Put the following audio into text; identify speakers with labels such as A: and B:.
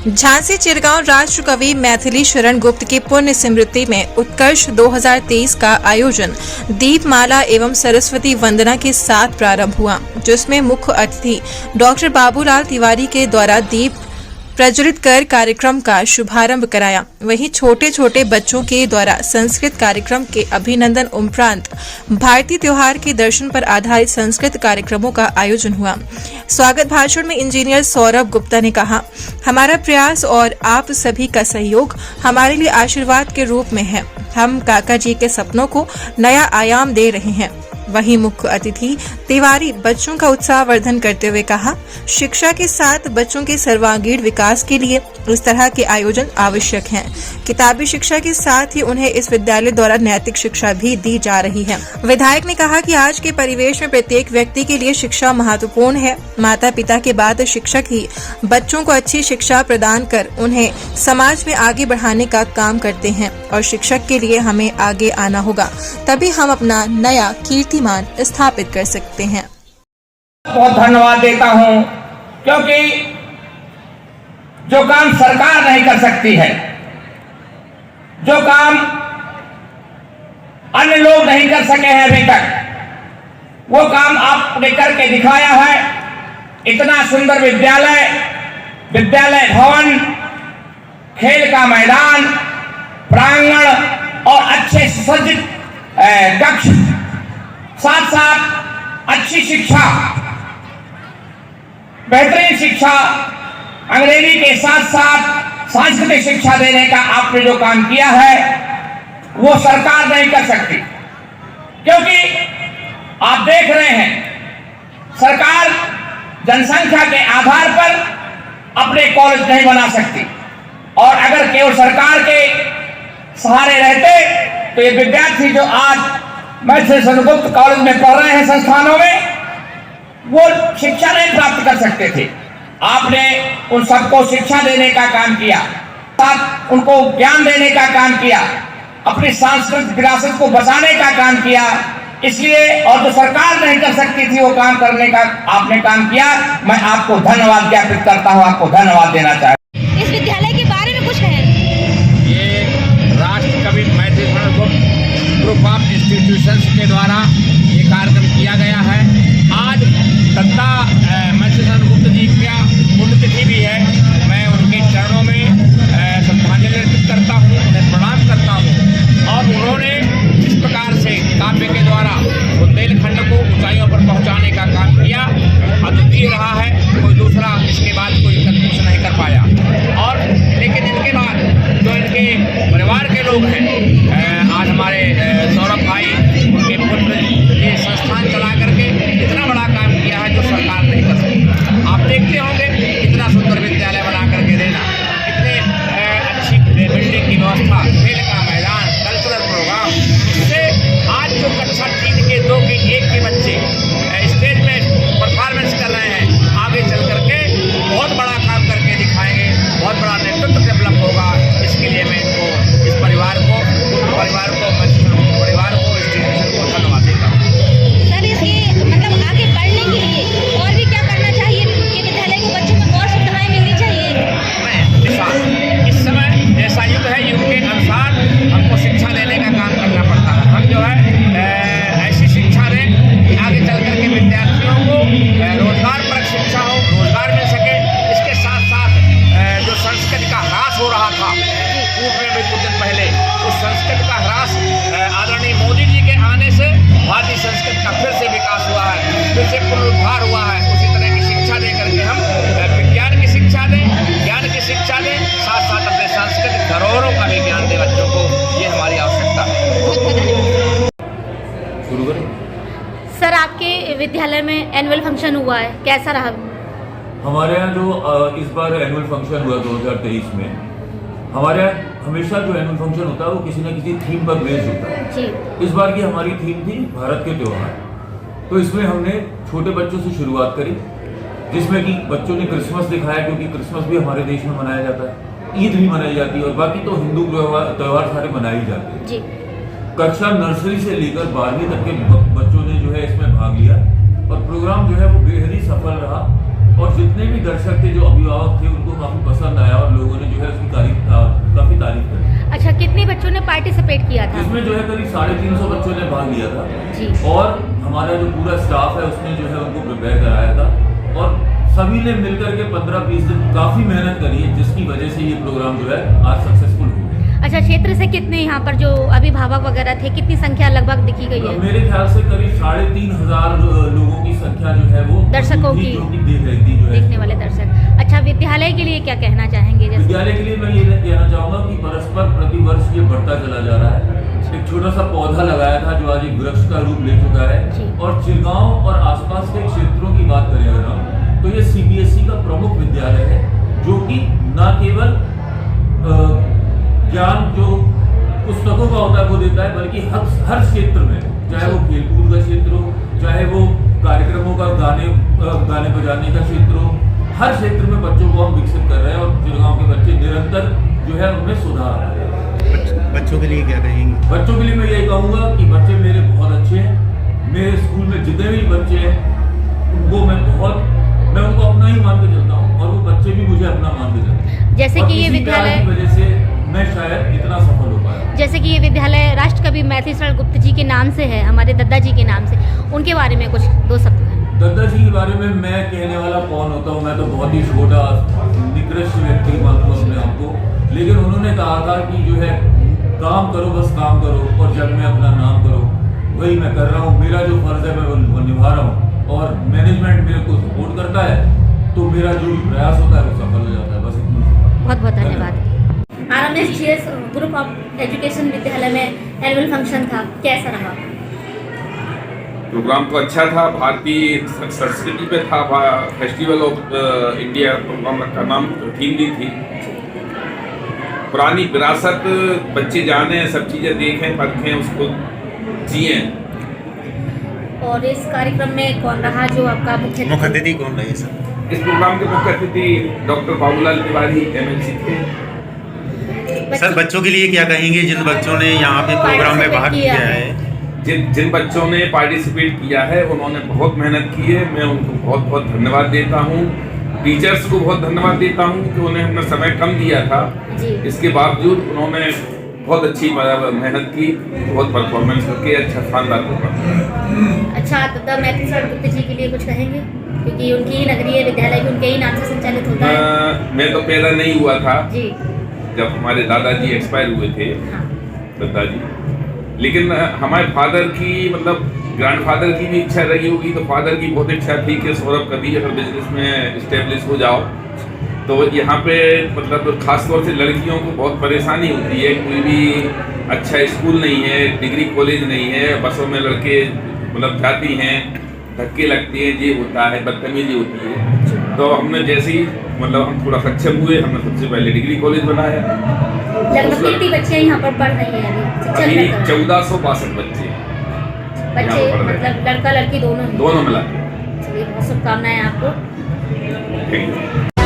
A: झांसी चिरगांव राष्ट्र कवि मैथिली शरण गुप्त की पुण्य स्मृति में उत्कर्ष 2023 का आयोजन दीपमाला एवं सरस्वती वंदना के साथ प्रारंभ हुआ, जिसमें मुख्य अतिथि डॉक्टर बाबूलाल तिवारी के द्वारा दीप प्रज्वलित कर कार्यक्रम का शुभारंभ कराया। वहीं छोटे छोटे बच्चों के द्वारा संस्कृत कार्यक्रम के अभिनंदन उपरांत भारतीय त्योहार के दर्शन पर आधारित संस्कृत कार्यक्रमों का आयोजन हुआ। स्वागत भाषण में इंजीनियर सौरभ गुप्ता ने कहा, हमारा प्रयास और आप सभी का सहयोग हमारे लिए आशीर्वाद के रूप में है। हम काका जी के सपनों को नया आयाम दे रहे हैं। वहीं मुख्य अतिथि तिवारी बच्चों का उत्साहवर्धन करते हुए कहा, शिक्षा के साथ बच्चों के सर्वांगीण विकास के लिए इस तरह के आयोजन आवश्यक हैं। किताबी शिक्षा के साथ ही उन्हें इस विद्यालय द्वारा नैतिक शिक्षा भी दी जा रही है। विधायक ने कहा कि आज के परिवेश में प्रत्येक व्यक्ति के लिए शिक्षा महत्वपूर्ण है। माता पिता के बाद शिक्षक ही बच्चों को अच्छी शिक्षा प्रदान कर उन्हें समाज में आगे बढ़ाने का काम करते हैं और शिक्षक के लिए हमें आगे आना होगा, तभी हम अपना नया कीर्तिमान स्थापित कर सकते हैं।
B: बहुत धन्यवाद देता हूं, क्योंकि जो काम सरकार नहीं कर सकती है, जो काम अन्य लोग नहीं कर सके हैं अभी तक, वो काम आपने करके दिखाया है। इतना सुंदर विद्यालय भवन, खेल का मैदान, प्रांगण और अच्छे सुसज्जित कक्ष, साथ साथ अच्छी शिक्षा, बेहतरीन शिक्षा, अंग्रेजी के साथ साथ सांस्कृतिक शिक्षा देने का आपने जो काम किया है, वो सरकार नहीं कर सकती। क्योंकि आप देख रहे हैं, सरकार जनसंख्या के आधार पर अपने कॉलेज नहीं बना सकती, और अगर केवल सरकार के सहारे रहते तो ये विद्यार्थी जो आज मैथिली शरण गुप्त कॉलेज में पढ़ रहे हैं, संस्थानों में, वो शिक्षा नहीं प्राप्त कर सकते थे। आपने उन सबको शिक्षा देने का काम किया, साथ उनको ज्ञान देने का काम किया, अपनी सांस्कृतिक विरासत को बचाने का काम किया। इसलिए और जो सरकार नहीं कर सकती थी वो काम करने का आपने काम किया। मैं आपको धन्यवाद ज्ञापित करता हूँ, आपको धन्यवाद देना चाहता हूँ।
C: इस विद्यालय के बारे में कुछ कहें।
B: ये राष्ट्र कवि Maithili Sharan Gupt group of institutions के द्वारा ये कार्यक्रम किया गया है। आज दत्ता मैथिली शरण गुप्त जी का पुण्यतिथि भी है। मैं उनके चरणों में श्रद्धांजलि अर्पित करता हूँ, उन्हें प्रणाम करता हूँ। और उन्होंने जिस प्रकार से काव्य के द्वारा बुंदेलखंड को ऊंचाइयों पर पहुँचाने का काम किया, अद्वितीय रहा है। कोई दूसरा इसके बाद कोई कंजूस नहीं कर पाया। और लेकिन इनके बाद जो इनके परिवार के लोग हैं, आज हमारे सौरभ भाई, उनके पुत्र ये संस्थान चला करके इतना बड़ा काम किया है जो सरकार नहीं कर सकती। आप देखते होंगे इतना सुंदर विद्यालय बना करके देना, इतने अच्छी बिल्डिंग की व्यवस्था, खेल का मैदान, कल्चरल प्रोग्राम, इससे आज जो कक्षा 3 के 2 के 1 के बच्चे स्टेज में परफॉर्मेंस कर रहे हैं, आगे चल करके बहुत बड़ा काम करके दिखाएंगे, बहुत बड़ा नेतृत्व डेवलप होगा। इसके लिए मैं इनको, इस परिवार को, इंस्टीट्यूशन को धन्यवाद देता हूँ।
C: सर, इसके मतलब आगे बढ़ने के लिए और भी क्या करना चाहिए कि विद्यालय को बच्चों को और सुविधाएं मिलनी चाहिए?
B: इस समय ऐसा युग है, युग के अनुसार हमको शिक्षा देने का काम करना पड़ता है। हम जो है ऐसी शिक्षा दें कि आगे चल करके विद्यार्थियों को रोजगार पर शिक्षा हो, रोजगार मिल सके। इसके साथ साथ जो संस्कृत का ह्रास हो रहा था पूर्व में भी कुछ दिन पहले, उस संस्कृत का ह्रास आदरणीय मोदी जी के आने से भारतीय संस्कृत का फिर से विकास हुआ है, फिर से पुनरुद्धार हुआ है। उसी तरह की शिक्षा दे करके हम विज्ञान की शिक्षा दें, ज्ञान की शिक्षा दें, साथ साथ अपने सांस्कृतिक धरोहरों का भी ज्ञान दें बच्चों को। ये हमारी आवश्यकता है।
C: सर, आपके विद्यालय में एनुअल फंक्शन हुआ है, कैसा रहा?
D: हमारे यहाँ जो इस बार एनुअल फंक्शन हुआ 2023 में, हमारे यहाँ हमेशा जो एनुअल फंक्शन होता है वो किसी न किसी थीम पर बेस्ड होता है
C: जी।
D: इस बार की हमारी थीम थी भारत के त्योहार। तो इसमें हमने छोटे बच्चों से शुरुआत करी, जिसमें कि बच्चों ने क्रिसमस दिखाया, क्योंकि क्रिसमस भी हमारे देश में मनाया जाता है, ईद भी मनाई जाती है, और बाकी तो हिंदू त्योहार सारे मनाए जाते हैं
C: जी।
D: कक्षा नर्सरी से लेकर 12वीं तक के बच्चों ने जो है इसमें भाग लिया, और प्रोग्राम जो है वो बेहद ही सफल रहा। और जितने भी दर्शक थे, जो अभिभावक थे, उनको काफ़ी पसंद आया और लोगों ने जो है उसकी काफ़ी तारीफ करी।
C: अच्छा, कितने बच्चों ने पार्टिसिपेट किया था?
D: इसमें जो है करीब 350 बच्चों ने भाग लिया था
C: जी।
D: और हमारा जो पूरा स्टाफ है उसने जो है उनको प्रिपेयर कराया था और सभी ने मिलकर के 15-20 दिन काफ़ी मेहनत करी है, जिसकी वजह से ये प्रोग्राम जो है आज सक्सेसफुल हो गया।
C: अच्छा, क्षेत्र से कितने यहाँ पर जो अभिभावक वगैरह थे, कितनी संख्या लगभग दिखी गई है?
D: मेरे ख्याल से करीब 3,500 लोगों की संख्या जो है वो
C: दर्शकों की,
D: जो कि देख रही थी, जो है
C: देखने वाले दर्शक। अच्छा, विद्यालय के लिए क्या कहना चाहेंगे? जैसे
D: विद्यालय के लिए मैं ये कहना चाहूँगा कि परस्पर प्रतिवर्ष ये बढ़ता चला जा रहा है। एक छोटा सा पौधा लगाया था जो आज एक वृक्ष का रूप ले चुका है
C: जी।
D: और चिरगांव और आसपास के क्षेत्रों की बात करें अगर हम, तो ये CBSE का प्रमुख विद्यालय है, जो कि न केवल ज्ञान जो पुस्तकों का होता है वो देता है, बल्कि हर क्षेत्र में, चाहे वो खेलकूद का क्षेत्र हो, चाहे वो कार्यक्रमों का गाने बजाने का क्षेत्र हो, हर क्षेत्र में बच्चों को हम विकसित कर रहे हैं और चिरगांव के बच्चे निरंतर जो है उनमें सुधार आ रहे हैं।
E: बच्चों के लिए क्या कहेंगे?
D: बच्चों के लिए मैं यही कहूँगा कि बच्चे मेरे बहुत अच्छे हैं। मेरे स्कूल में जितने भी बच्चे हैं उनको मैं उनको अपना ही मान के चलता हूँ और वो बच्चे भी मुझे अपना मान के चलते हैं।
C: जैसे कि ये विद्यालय
D: की वजह से मैं शायद इतना सफल हो पाया।
C: जैसे कि ये विद्यालय राष्ट्रकवि मैथिली शरण गुप्त जी के नाम से है, हमारे दद्दा जी के नाम से, उनके बारे में कुछ 2 शब्द हैं।
D: दद्दा जी के बारे में मैं कहने वाला कौन होता हूँ, मैं तो बहुत ही छोटा निकृष्ट व्यक्ति मानूंगा अपने आप को, लेकिन उन्होंने कहा था कि जो है काम करो, बस काम करो और जग में अपना नाम करो। वही मैं कर रहा हूँ, मेरा जो फर्ज है मैं वो निभा रहा हूँ और मैनेजमेंट मेरे को सपोर्ट करता है, तो मेरा जो भी प्रयास होता है वो सफल हो जाता है। बस इतना।
C: बहुत बहुत धन्यवाद। RMS ग्रुप ऑफ एजुकेशन विद्यालय में एनुअल फंक्शन था, कैसा रहा?
F: प्रोग्राम तो अच्छा था, भारतीय संस्कृति पे था, फेस्टिवल ऑफ इंडिया प्रोग्राम का नाम थीम भी थी। पुरानी विरासत बच्चे जाने, सब चीज़ें देखें, परखें, उसको जिए।
C: और इस कार्यक्रम में कौन रहा जो आपका मुख्य
E: अतिथि कौन रहे सर?
F: इस प्रोग्राम के मुख्य अतिथि डॉक्टर बाबूलाल तिवारी MLC थे।
E: सर, बच्चों के लिए क्या कहेंगे जिन बच्चों ने यहाँ पे प्रोग्राम में भाग लिया है?
F: जिन बच्चों ने पार्टिसिपेट किया है उन्होंने बहुत मेहनत की है, मैं उनको बहुत बहुत धन्यवाद देता हूँ। टीचर्स को बहुत धन्यवाद देता हूँ कि उन्हें हमने समय कम दिया था, इसके बावजूद उन्होंने बहुत अच्छी मेहनत की, बहुत परफॉर्मेंस करके अच्छा शानदार प्रोग्राम।
C: अच्छा, दद्दा मैथिली शरण गुप्त जी के लिए कुछ कहेंगे? क्योंकि उनकी ही नगरीय विद्यालय भी उनके ही नाम से संचालित होता है।
F: मैं तो पैदा नहीं हुआ था
C: जी,
F: जब हमारे दादाजी एक्सपायर हुए थे,
C: हाँ।
F: दादाजी, लेकिन हमारे फादर की, मतलब ग्रैंडफादर की भी इच्छा रही होगी, तो फादर की बहुत इच्छा थी कि सौरभ कभी अगर बिजनेस में इस्टेब्लिश हो जाओ। तो यहाँ पे मतलब खासतौर से लड़कियों को बहुत परेशानी होती है, कोई भी अच्छा स्कूल नहीं है, डिग्री कॉलेज नहीं है, बसों में लड़के मतलब जाती हैं, धक्के लगते हैं, ये होता है, बदतमीजी होती है। तो हमने जैसे ही मतलब हम थोड़ा सक्षम हुए, हमने सबसे पहले डिग्री कॉलेज बनाया।
C: लगभग कितनी बच्चियाँ यहाँ पर पढ़ रही हैं
F: अभी 1462 बच्चे
C: मतलब लड़का लड़की दोनों
F: मिला के।
C: चलिए, बहुत शुभकामनाएं आपको।
F: Thank you.